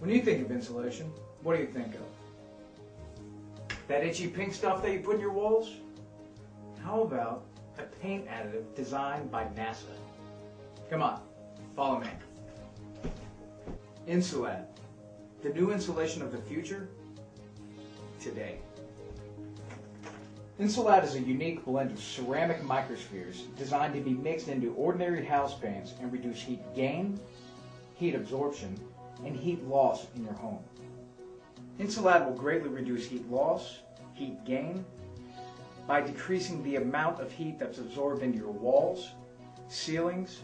When you think of insulation, what do you think of? That itchy pink stuff that you put in your walls? How about a paint additive designed by NASA? Come on, follow me. Insuladd, the new insulation of the future, today. Insuladd is a unique blend of ceramic microspheres designed to be mixed into ordinary house paints and reduce heat gain, heat absorption, and heat loss in your home. Insuladd will greatly reduce heat loss, heat gain, by decreasing the amount of heat that's absorbed into your walls, ceilings,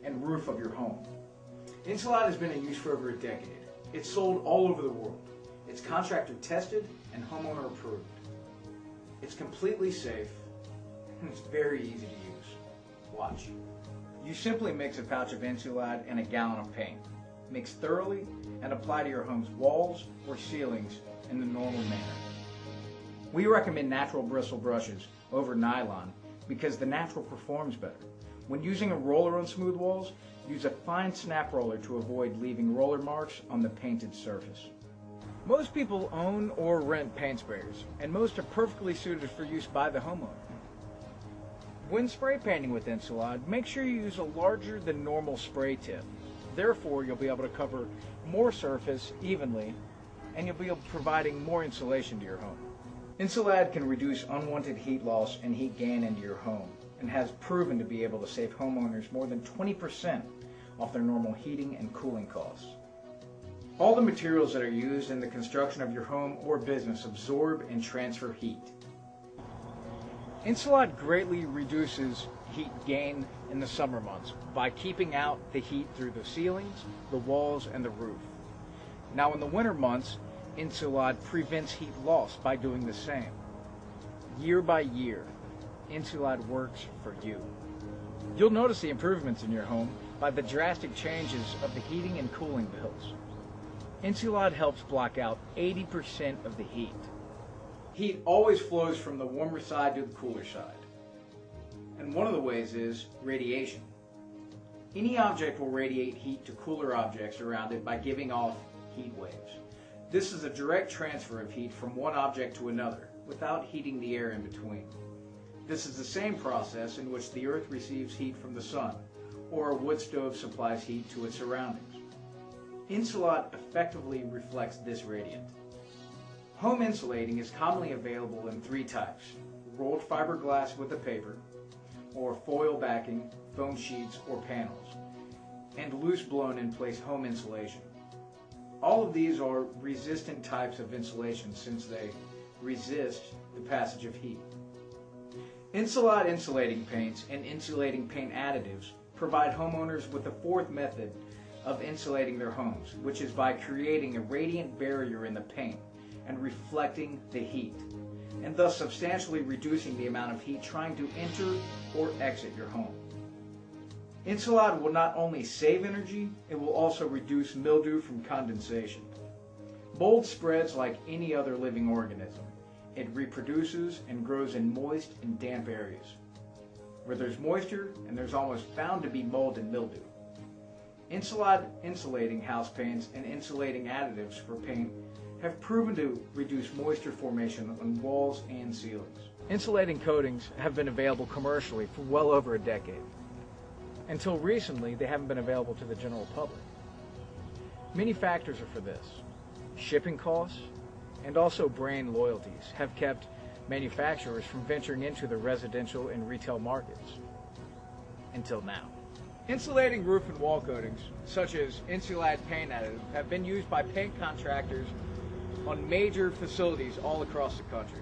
and roof of your home. Insuladd has been in use for over a decade. It's sold all over the world. It's contractor tested and homeowner approved. It's completely safe and it's very easy to use. Watch. You simply mix a pouch of Insuladd and a gallon of paint. Mix thoroughly and apply to your home's walls or ceilings in the normal manner. We recommend natural bristle brushes over nylon because the natural performs better. When using a roller on smooth walls, use a fine snap roller to avoid leaving roller marks on the painted surface. Most people own or rent paint sprayers, and most are perfectly suited for use by the homeowner. When spray painting with Insuladd, make sure you use a larger than normal spray tip. Therefore, you'll be able to cover more surface evenly, and you'll be providing more insulation to your home. Insuladd can reduce unwanted heat loss and heat gain into your home, and has proven to be able to save homeowners more than 20% off their normal heating and cooling costs. All the materials that are used in the construction of your home or business absorb and transfer heat. Insuladd greatly reduces heat gain in the summer months by keeping out the heat through the ceilings, the walls, and the roof. Now in the winter months, Insuladd prevents heat loss by doing the same. Year by year, Insuladd works for you. You'll notice the improvements in your home by the drastic changes of the heating and cooling bills. Insuladd helps block out 80% of the heat. Heat always flows from the warmer side to the cooler side. And one of the ways is radiation. Any object will radiate heat to cooler objects around it by giving off heat waves. This is a direct transfer of heat from one object to another without heating the air in between. This is the same process in which the earth receives heat from the sun, or a wood stove supplies heat to its surroundings. Insuladd effectively reflects this radiant. Home insulating is commonly available in three types: rolled fiberglass with a paper, or foil backing, foam sheets, or panels, and loose blown in place home insulation. All of these are resistant types of insulation since they resist the passage of heat. Insuladd insulating paints and insulating paint additives provide homeowners with a fourth method of insulating their homes, which is by creating a radiant barrier in the paint and reflecting the heat, and thus substantially reducing the amount of heat trying to enter or exit your home. Insuladd will not only save energy, it will also reduce mildew from condensation. Mold spreads like any other living organism. It reproduces and grows in moist and damp areas. Where there's moisture, and there's almost bound to be mold and mildew. Insuladd insulating house paints and insulating additives for paint have proven to reduce moisture formation on walls and ceilings. Insulating coatings have been available commercially for well over a decade. Until recently, they haven't been available to the general public. Many factors are for this. Shipping costs and also brand loyalties have kept manufacturers from venturing into the residential and retail markets until now. Insulating roof and wall coatings, such as Insuladd paint additives, have been used by paint contractors on major facilities all across the country.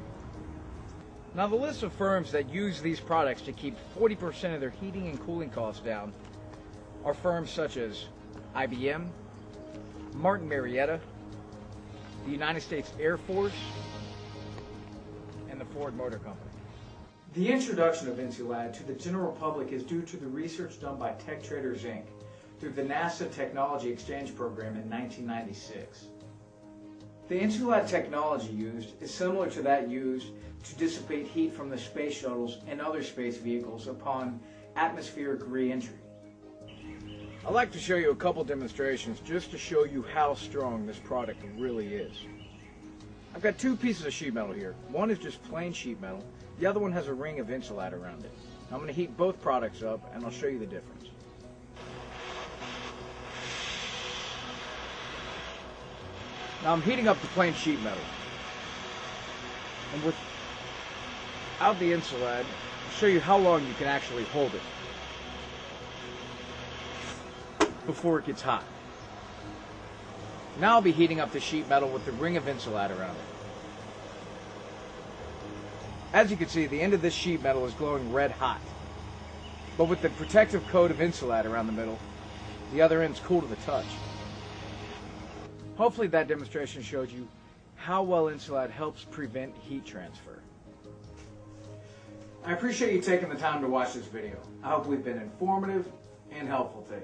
Now, the list of firms that use these products to keep 40% of their heating and cooling costs down are firms such as IBM, Martin Marietta, the United States Air Force, and the Ford Motor Company. The introduction of Insuladd to the general public is due to the research done by Tech Traders Inc. through the NASA Technology Exchange Program in 1996. The Insuladd technology used is similar to that used to dissipate heat from the space shuttles and other space vehicles upon atmospheric re-entry. I'd like to show you a couple demonstrations just to show you how strong this product really is. I've got two pieces of sheet metal here. One is just plain sheet metal. The other one has a ring of Insuladd around it. I'm going to heat both products up and I'll show you the difference. Now I'm heating up the plain sheet metal. And without the Insuladd, I'll show you how long you can actually hold it before it gets hot. Now I'll be heating up the sheet metal with the ring of Insuladd around it. As you can see, the end of this sheet metal is glowing red hot. But with the protective coat of Insuladd around the middle, the other end's cool to the touch. Hopefully that demonstration showed you how well Insuladd helps prevent heat transfer. I appreciate you taking the time to watch this video. I hope we've been informative and helpful to you.